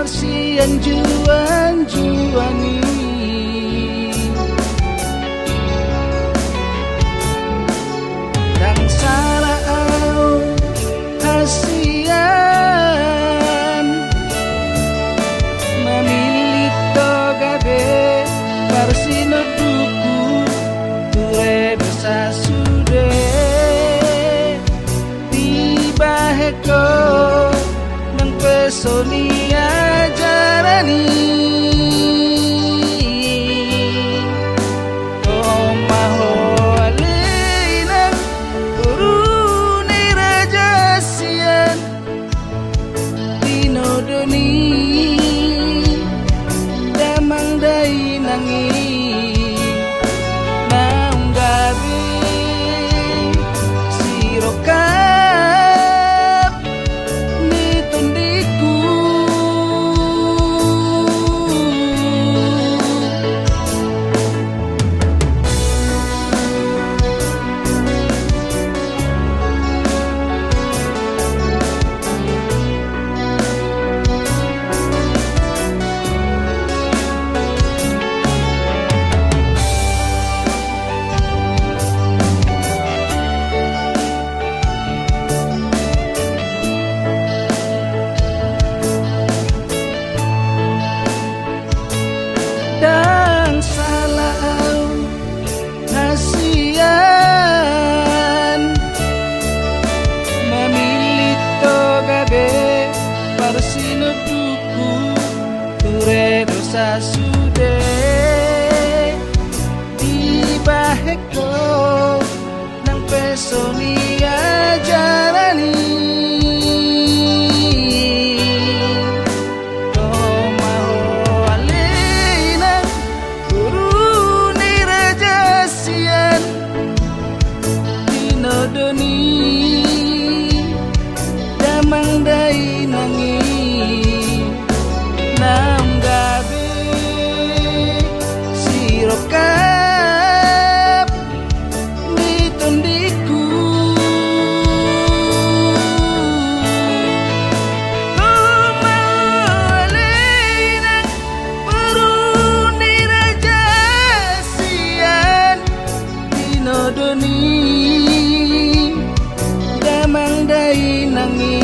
Parsian juan-juani dan salah au hasian memilih togabe parsino duku ture dosa sude tiba heko nang pesonia jarani oh maho alina uruni raja sian dinodoni damang dai nangi nang gabi sirokap nitundiku dan salah au hasian memilih togabe parsino duku ture dosa sude tiba heko nang pesonia jarani doni damang dai nangi nam gabe sirokap nitundiku Alina uruni raja sian dinodoni damang dai nangi